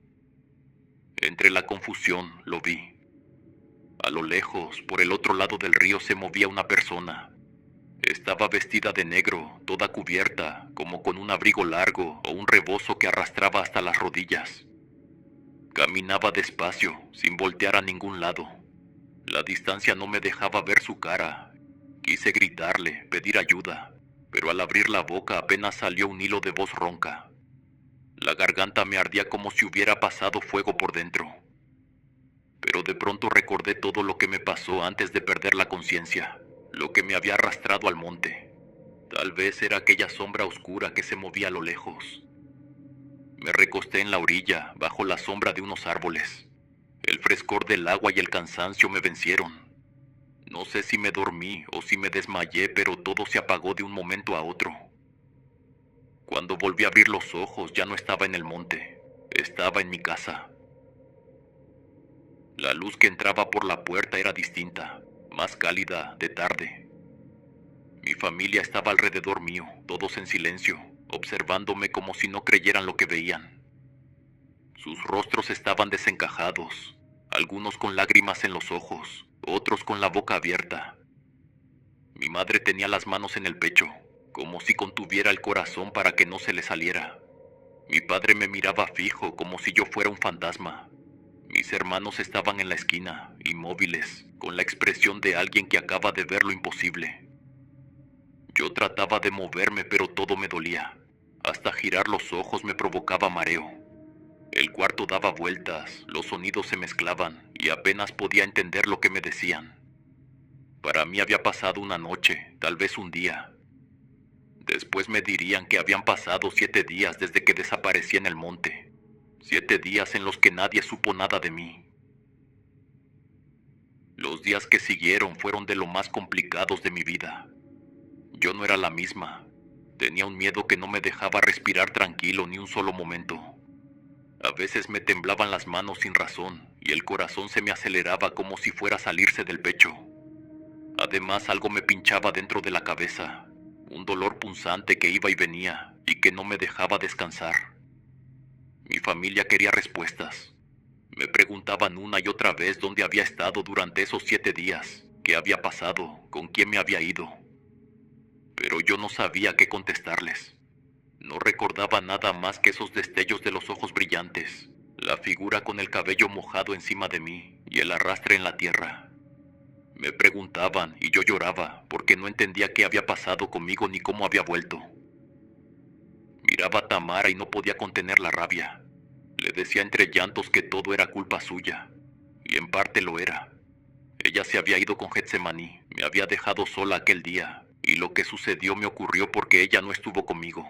Entre la confusión lo vi. A lo lejos, por el otro lado del río se movía una persona. Estaba vestida de negro, toda cubierta, como con un abrigo largo o un rebozo que arrastraba hasta las rodillas. Caminaba despacio, sin voltear a ningún lado. La distancia no me dejaba ver su cara. Quise gritarle, pedir ayuda, pero al abrir la boca apenas salió un hilo de voz ronca. La garganta me ardía como si hubiera pasado fuego por dentro. Pero de pronto recordé todo lo que me pasó antes de perder la conciencia, lo que me había arrastrado al monte. Tal vez era aquella sombra oscura que se movía a lo lejos. Me recosté en la orilla, bajo la sombra de unos árboles. El frescor del agua y el cansancio me vencieron. No sé si me dormí o si me desmayé, pero todo se apagó de un momento a otro. Cuando volví a abrir los ojos ya no estaba en el monte, estaba en mi casa. La luz que entraba por la puerta era distinta, más cálida, de tarde. Mi familia estaba alrededor mío, todos en silencio, observándome como si no creyeran lo que veían. Sus rostros estaban desencajados, algunos con lágrimas en los ojos, otros con la boca abierta. Mi madre tenía las manos en el pecho, como si contuviera el corazón para que no se le saliera. Mi padre me miraba fijo, como si yo fuera un fantasma. Mis hermanos estaban en la esquina, inmóviles, con la expresión de alguien que acaba de ver lo imposible. Yo trataba de moverme, pero todo me dolía. Hasta girar los ojos me provocaba mareo. El cuarto daba vueltas, los sonidos se mezclaban y apenas podía entender lo que me decían. Para mí había pasado una noche, tal vez un día. Después me dirían que habían pasado 7 días desde que desaparecí en el monte. 7 días en los que nadie supo nada de mí. Los días que siguieron fueron de lo más complicados de mi vida. Yo no era la misma. Tenía un miedo que no me dejaba respirar tranquilo ni un solo momento. A veces me temblaban las manos sin razón y el corazón se me aceleraba como si fuera a salirse del pecho. Además, algo me pinchaba dentro de la cabeza, un dolor punzante que iba y venía y que no me dejaba descansar. Mi familia quería respuestas. Me preguntaban una y otra vez dónde había estado durante esos 7 días, qué había pasado, con quién me había ido. Pero yo no sabía qué contestarles. No recordaba nada más que esos destellos de los ojos brillantes, la figura con el cabello mojado encima de mí y el arrastre en la tierra. Me preguntaban y yo lloraba porque no entendía qué había pasado conmigo ni cómo había vuelto. Miraba a Tamara y no podía contener la rabia. Le decía entre llantos que todo era culpa suya, y en parte lo era. Ella se había ido con Getsemaní, me había dejado sola aquel día, y lo que sucedió me ocurrió porque ella no estuvo conmigo.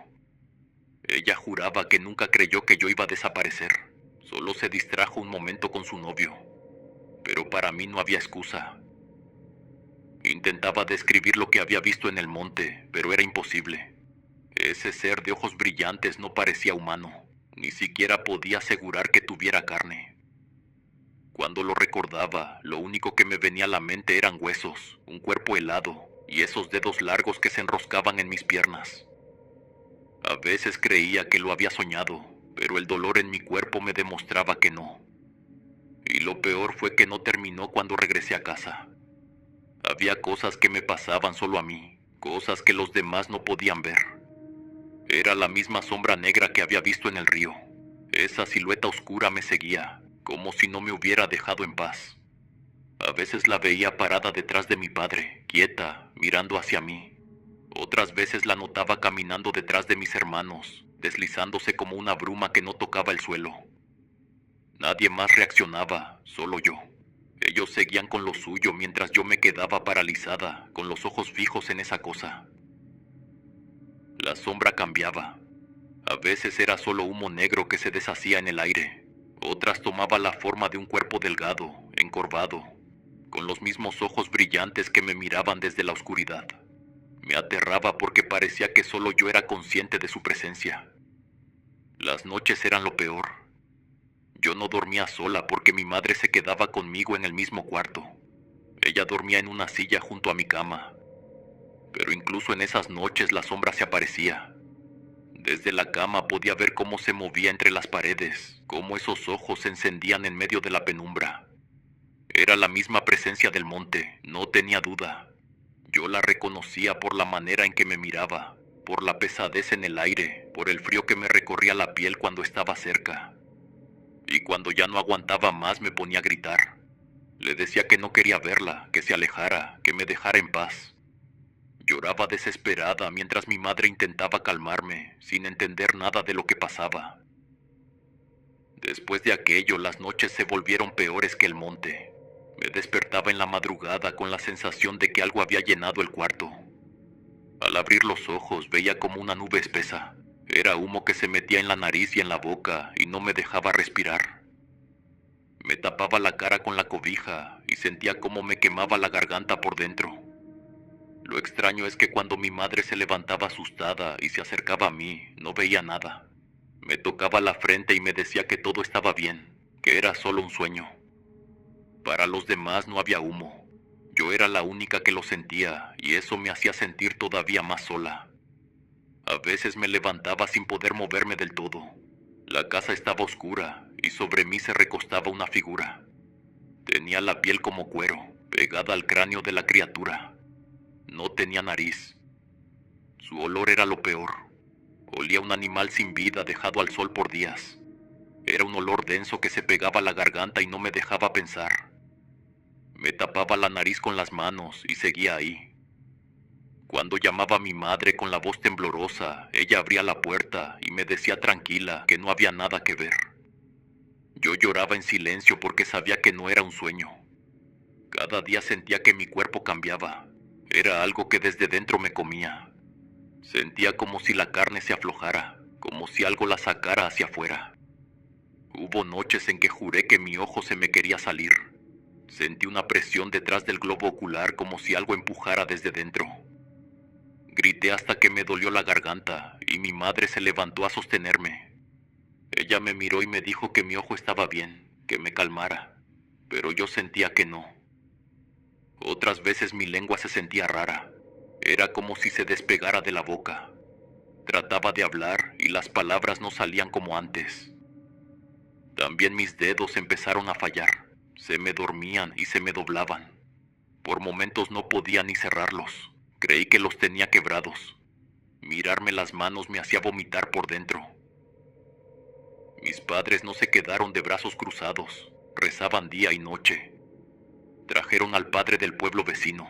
Ella juraba que nunca creyó que yo iba a desaparecer, solo se distrajo un momento con su novio, pero para mí no había excusa. Intentaba describir lo que había visto en el monte, pero era imposible. Ese ser de ojos brillantes no parecía humano, ni siquiera podía asegurar que tuviera carne. Cuando lo recordaba, lo único que me venía a la mente eran huesos, un cuerpo helado y esos dedos largos que se enroscaban en mis piernas. A veces creía que lo había soñado, pero el dolor en mi cuerpo me demostraba que no. Y lo peor fue que no terminó cuando regresé a casa. Había cosas que me pasaban solo a mí, cosas que los demás no podían ver. Era la misma sombra negra que había visto en el río. Esa silueta oscura me seguía, como si no me hubiera dejado en paz. A veces la veía parada detrás de mi padre, quieta, mirando hacia mí. Otras veces la notaba caminando detrás de mis hermanos, deslizándose como una bruma que no tocaba el suelo. Nadie más reaccionaba, solo yo. Ellos seguían con lo suyo mientras yo me quedaba paralizada, con los ojos fijos en esa cosa. La sombra cambiaba. A veces era solo humo negro que se deshacía en el aire. Otras tomaba la forma de un cuerpo delgado, encorvado, con los mismos ojos brillantes que me miraban desde la oscuridad. Me aterraba porque parecía que solo yo era consciente de su presencia. Las noches eran lo peor. Yo no dormía sola porque mi madre se quedaba conmigo en el mismo cuarto. Ella dormía en una silla junto a mi cama. Pero incluso en esas noches la sombra se aparecía. Desde la cama podía ver cómo se movía entre las paredes, cómo esos ojos se encendían en medio de la penumbra. Era la misma presencia del monte, no tenía duda. Yo la reconocía por la manera en que me miraba, por la pesadez en el aire, por el frío que me recorría la piel cuando estaba cerca. Y cuando ya no aguantaba más me ponía a gritar. Le decía que no quería verla, que se alejara, que me dejara en paz. Lloraba desesperada mientras mi madre intentaba calmarme, sin entender nada de lo que pasaba. Después de aquello, las noches se volvieron peores que el monte. Me despertaba en la madrugada con la sensación de que algo había llenado el cuarto. Al abrir los ojos veía como una nube espesa. Era humo que se metía en la nariz y en la boca y no me dejaba respirar. Me tapaba la cara con la cobija y sentía cómo me quemaba la garganta por dentro. Lo extraño es que cuando mi madre se levantaba asustada y se acercaba a mí, no veía nada. Me tocaba la frente y me decía que todo estaba bien, que era solo un sueño. Para los demás no había humo. Yo era la única que lo sentía y eso me hacía sentir todavía más sola. A veces me levantaba sin poder moverme del todo. La casa estaba oscura y sobre mí se recostaba una figura. Tenía la piel como cuero, pegada al cráneo de la criatura. No tenía nariz. Su olor era lo peor. Olía a un animal sin vida dejado al sol por días. Era un olor denso que se pegaba a la garganta y no me dejaba pensar. Me tapaba la nariz con las manos y seguía ahí. Cuando llamaba a mi madre con la voz temblorosa, ella abría la puerta y me decía tranquila que no había nada que ver. Yo lloraba en silencio porque sabía que no era un sueño. Cada día sentía que mi cuerpo cambiaba. Era algo que desde dentro me comía. Sentía como si la carne se aflojara, como si algo la sacara hacia afuera. Hubo noches en que juré que mi ojo se me quería salir. Sentí una presión detrás del globo ocular como si algo empujara desde dentro. Grité hasta que me dolió la garganta y mi madre se levantó a sostenerme. Ella me miró y me dijo que mi ojo estaba bien, que me calmara, pero yo sentía que no. Otras veces mi lengua se sentía rara. Era como si se despegara de la boca. Trataba de hablar y las palabras no salían como antes. También mis dedos empezaron a fallar. Se me dormían y se me doblaban. Por momentos no podía ni cerrarlos. Creí que los tenía quebrados. Mirarme las manos me hacía vomitar por dentro. Mis padres no se quedaron de brazos cruzados. Rezaban día y noche. Trajeron al padre del pueblo vecino.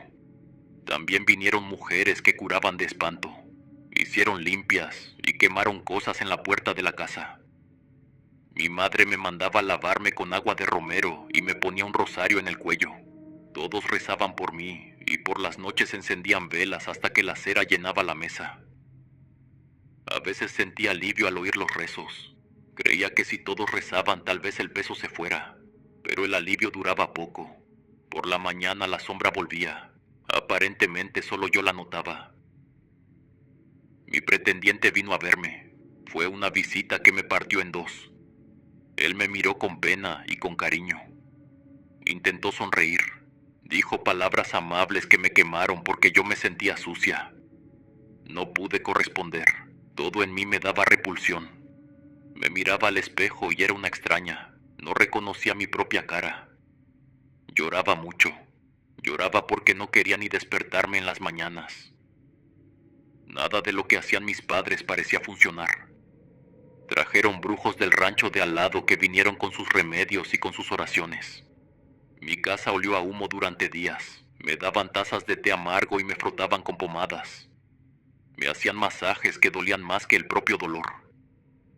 También vinieron mujeres que curaban de espanto. Hicieron limpias y quemaron cosas en la puerta de la casa. Mi madre me mandaba a lavarme con agua de romero y me ponía un rosario en el cuello. Todos rezaban por mí y por las noches encendían velas hasta que la cera llenaba la mesa. A veces sentía alivio al oír los rezos. Creía que si todos rezaban tal vez el peso se fuera, pero el alivio duraba poco. Por la mañana la sombra volvía. Aparentemente solo yo la notaba. Mi pretendiente vino a verme. Fue una visita que me partió en dos. Él me miró con pena y con cariño. Intentó sonreír. Dijo palabras amables que me quemaron porque yo me sentía sucia. No pude corresponder. Todo en mí me daba repulsión. Me miraba al espejo y era una extraña. No reconocía mi propia cara. Lloraba mucho. Lloraba porque no quería ni despertarme en las mañanas. Nada de lo que hacían mis padres parecía funcionar. Trajeron brujos del rancho de al lado que vinieron con sus remedios y con sus oraciones. Mi casa olió a humo durante días. Me daban tazas de té amargo y me frotaban con pomadas. Me hacían masajes que dolían más que el propio dolor.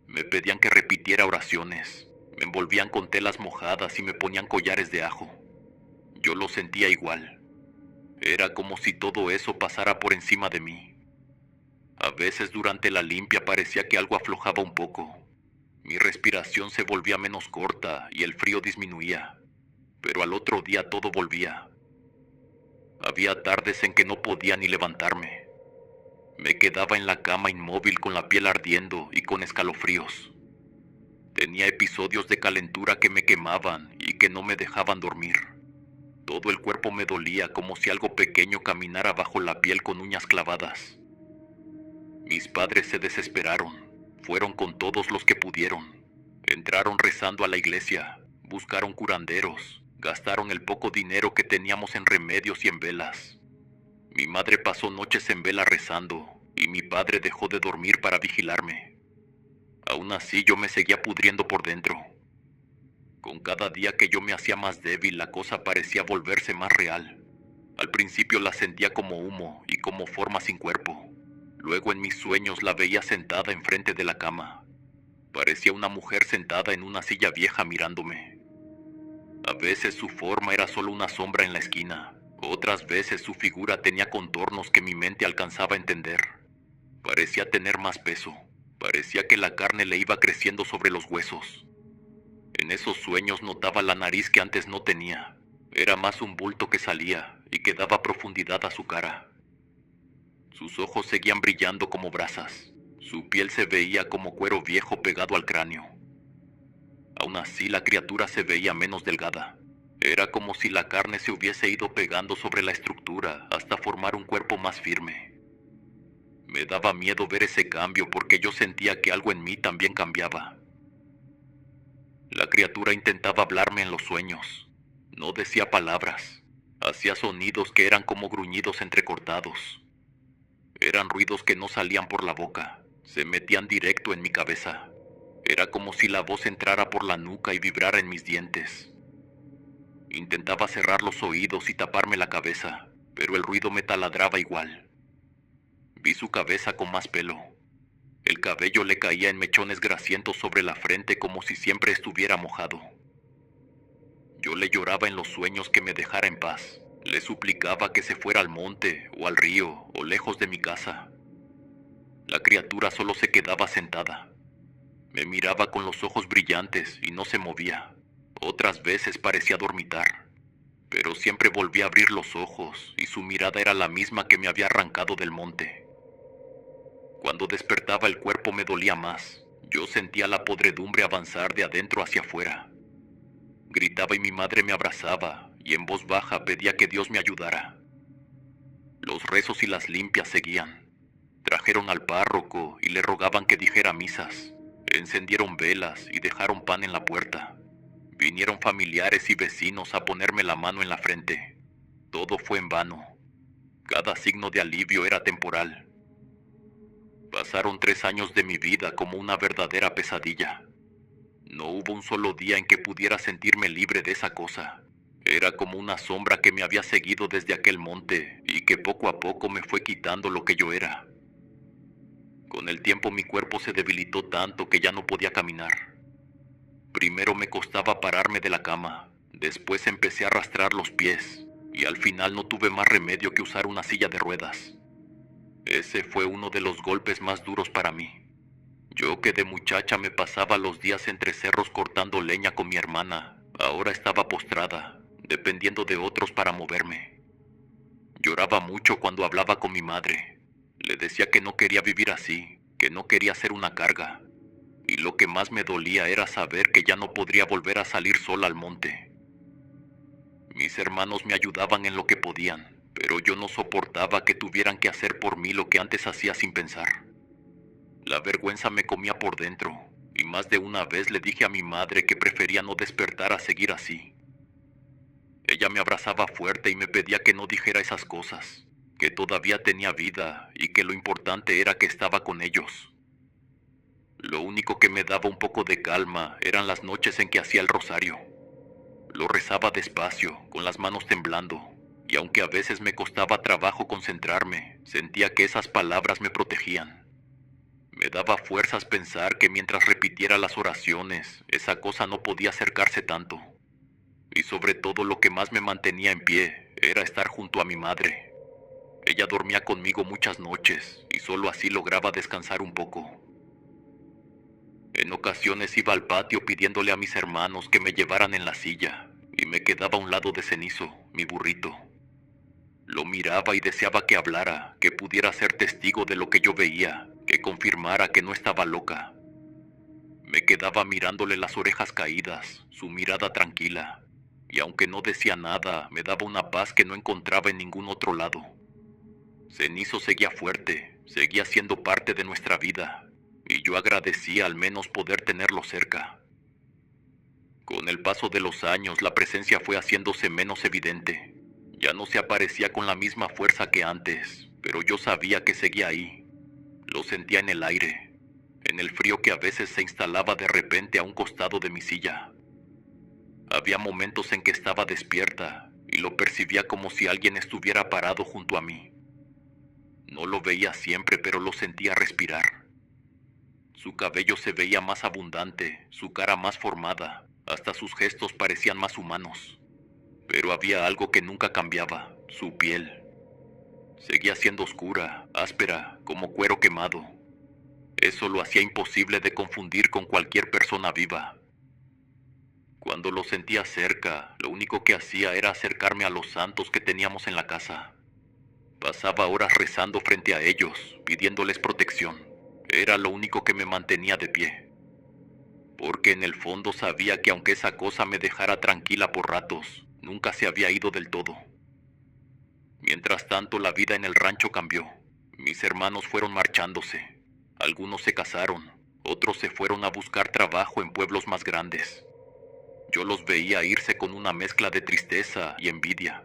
Me pedían que repitiera oraciones. Me envolvían con telas mojadas y me ponían collares de ajo. Yo lo sentía igual. Era como si todo eso pasara por encima de mí. A veces durante la limpia parecía que algo aflojaba un poco. Mi respiración se volvía menos corta y el frío disminuía. Pero al otro día todo volvía. Había tardes en que no podía ni levantarme. Me quedaba en la cama inmóvil con la piel ardiendo y con escalofríos. Tenía episodios de calentura que me quemaban y que no me dejaban dormir. Todo el cuerpo me dolía como si algo pequeño caminara bajo la piel con uñas clavadas. Mis padres se desesperaron. Fueron con todos los que pudieron. Entraron rezando a la iglesia. Buscaron curanderos. Gastaron el poco dinero que teníamos en remedios y en velas. Mi madre pasó noches en vela rezando, y mi padre dejó de dormir para vigilarme. Aún así yo me seguía pudriendo por dentro. Con cada día que yo me hacía más débil, la cosa parecía volverse más real. Al principio la sentía como humo y como forma sin cuerpo. Luego en mis sueños la veía sentada enfrente de la cama. Parecía una mujer sentada en una silla vieja mirándome. A veces su forma era solo una sombra en la esquina. Otras veces su figura tenía contornos que mi mente alcanzaba a entender. Parecía tener más peso. Parecía que la carne le iba creciendo sobre los huesos. En esos sueños notaba la nariz que antes no tenía. Era más un bulto que salía y que daba profundidad a su cara. Sus ojos seguían brillando como brasas. Su piel se veía como cuero viejo pegado al cráneo. Aún así la criatura se veía menos delgada. Era como si la carne se hubiese ido pegando sobre la estructura hasta formar un cuerpo más firme. Me daba miedo ver ese cambio porque yo sentía que algo en mí también cambiaba. La criatura intentaba hablarme en los sueños. No decía palabras. Hacía sonidos que eran como gruñidos entrecortados. Eran ruidos que no salían por la boca. Se metían directo en mi cabeza. Era como si la voz entrara por la nuca y vibrara en mis dientes. Intentaba cerrar los oídos y taparme la cabeza, pero el ruido me taladraba igual. Vi su cabeza con más pelo. El cabello le caía en mechones grasientos sobre la frente como si siempre estuviera mojado. Yo le lloraba en los sueños que me dejara en paz. Le suplicaba que se fuera al monte o al río o lejos de mi casa. La criatura solo se quedaba sentada. Me miraba con los ojos brillantes y no se movía. Otras veces parecía dormitar, pero siempre volvía a abrir los ojos y su mirada era la misma que me había arrancado del monte. Cuando despertaba el cuerpo me dolía más. Yo sentía la podredumbre avanzar de adentro hacia afuera. Gritaba y mi madre me abrazaba y en voz baja pedía que Dios me ayudara. Los rezos y las limpias seguían. Trajeron al párroco y le rogaban que dijera misas. Encendieron velas y dejaron pan en la puerta. Vinieron familiares y vecinos a ponerme la mano en la frente. Todo fue en vano. Cada signo de alivio era temporal. Pasaron 3 años de mi vida como una verdadera pesadilla. No hubo un solo día en que pudiera sentirme libre de esa cosa. Era como una sombra que me había seguido desde aquel monte y que poco a poco me fue quitando lo que yo era. Con el tiempo mi cuerpo se debilitó tanto que ya no podía caminar. Primero me costaba pararme de la cama, después empecé a arrastrar los pies, y al final no tuve más remedio que usar una silla de ruedas. Ese fue uno de los golpes más duros para mí. Yo que de muchacha me pasaba los días entre cerros cortando leña con mi hermana, ahora estaba postrada, dependiendo de otros para moverme. Lloraba mucho cuando hablaba con mi madre. Le decía que no quería vivir así, que no quería ser una carga. Y lo que más me dolía era saber que ya no podría volver a salir sola al monte. Mis hermanos me ayudaban en lo que podían, pero yo no soportaba que tuvieran que hacer por mí lo que antes hacía sin pensar. La vergüenza me comía por dentro, y más de una vez le dije a mi madre que prefería no despertar a seguir así. Ella me abrazaba fuerte y me pedía que no dijera esas cosas, que todavía tenía vida y que lo importante era que estaba con ellos. Lo único que me daba un poco de calma eran las noches en que hacía el rosario. Lo rezaba despacio, con las manos temblando, y aunque a veces me costaba trabajo concentrarme, sentía que esas palabras me protegían. Me daba fuerzas pensar que mientras repitiera las oraciones, esa cosa no podía acercarse tanto. Y sobre todo lo que más me mantenía en pie era estar junto a mi madre. Ella dormía conmigo muchas noches y solo así lograba descansar un poco. En ocasiones iba al patio pidiéndole a mis hermanos que me llevaran en la silla, y me quedaba a un lado de Cenizo, mi burrito. Lo miraba y deseaba que hablara, que pudiera ser testigo de lo que yo veía, que confirmara que no estaba loca. Me quedaba mirándole las orejas caídas, su mirada tranquila, y aunque no decía nada, me daba una paz que no encontraba en ningún otro lado. Cenizo seguía fuerte, seguía siendo parte de nuestra vida, y yo agradecía al menos poder tenerlo cerca. Con el paso de los años, la presencia fue haciéndose menos evidente. Ya no se aparecía con la misma fuerza que antes, pero yo sabía que seguía ahí. Lo sentía en el aire, en el frío que a veces se instalaba de repente a un costado de mi silla. Había momentos en que estaba despierta y lo percibía como si alguien estuviera parado junto a mí. No lo veía siempre, pero lo sentía respirar. Su cabello se veía más abundante, su cara más formada, hasta sus gestos parecían más humanos. Pero había algo que nunca cambiaba, su piel. Seguía siendo oscura, áspera, como cuero quemado. Eso lo hacía imposible de confundir con cualquier persona viva. Cuando lo sentía cerca, lo único que hacía era acercarme a los santos que teníamos en la casa. Pasaba horas rezando frente a ellos, pidiéndoles protección. Era lo único que me mantenía de pie. Porque en el fondo sabía que aunque esa cosa me dejara tranquila por ratos, nunca se había ido del todo. Mientras tanto, la vida en el rancho cambió. Mis hermanos fueron marchándose. Algunos se casaron, otros se fueron a buscar trabajo en pueblos más grandes. Yo los veía irse con una mezcla de tristeza y envidia.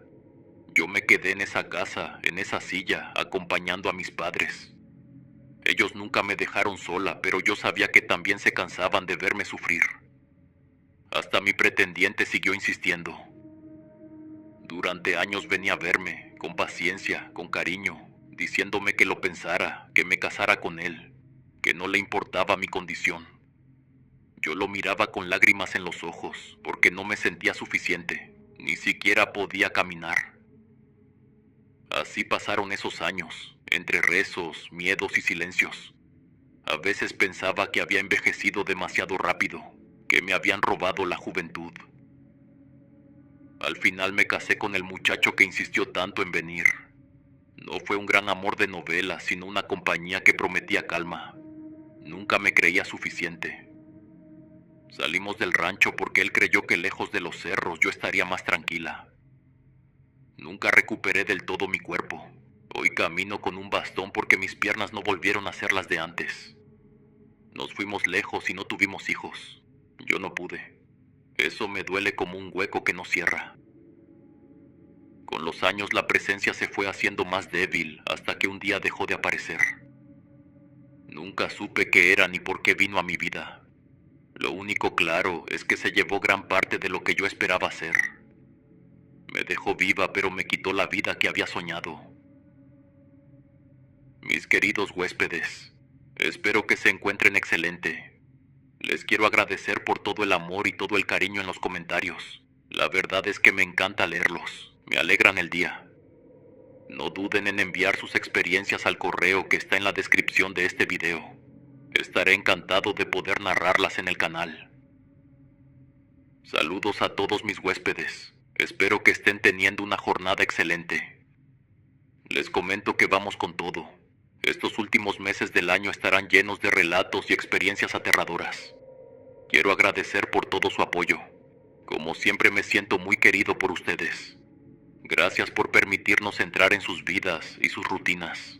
Yo me quedé en esa casa, en esa silla, acompañando a mis padres. Ellos nunca me dejaron sola, pero yo sabía que también se cansaban de verme sufrir. Hasta mi pretendiente siguió insistiendo. Durante años venía a verme, con paciencia, con cariño, diciéndome que lo pensara, que me casara con él, que no le importaba mi condición. Yo lo miraba con lágrimas en los ojos, porque no me sentía suficiente, ni siquiera podía caminar. Así pasaron esos años, entre rezos, miedos y silencios. A veces pensaba que había envejecido demasiado rápido, que me habían robado la juventud. Al final me casé con el muchacho que insistió tanto en venir. No fue un gran amor de novela, sino una compañía que prometía calma. Nunca me creía suficiente. Salimos del rancho porque él creyó que lejos de los cerros yo estaría más tranquila. Nunca recuperé del todo mi cuerpo. Hoy camino con un bastón porque mis piernas no volvieron a ser las de antes. Nos fuimos lejos y no tuvimos hijos. Yo no pude. Eso me duele como un hueco que no cierra. Con los años la presencia se fue haciendo más débil hasta que un día dejó de aparecer. Nunca supe qué era ni por qué vino a mi vida. Lo único claro es que se llevó gran parte de lo que yo esperaba ser. Me dejó viva, pero me quitó la vida que había soñado. Mis queridos huéspedes, espero que se encuentren excelente. Les quiero agradecer por todo el amor y todo el cariño en los comentarios. La verdad es que me encanta leerlos. Me alegran el día. No duden en enviar sus experiencias al correo que está en la descripción de este video. Estaré encantado de poder narrarlas en el canal. Saludos a todos mis huéspedes. Espero que estén teniendo una jornada excelente. Les comento que vamos con todo. Estos últimos meses del año estarán llenos de relatos y experiencias aterradoras. Quiero agradecer por todo su apoyo. Como siempre me siento muy querido por ustedes. Gracias por permitirnos entrar en sus vidas y sus rutinas.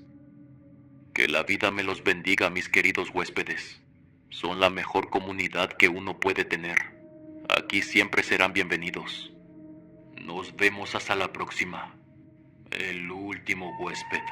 Que la vida me los bendiga, mis queridos huéspedes. Son la mejor comunidad que uno puede tener. Aquí siempre serán bienvenidos. Nos vemos hasta la próxima. El último huésped.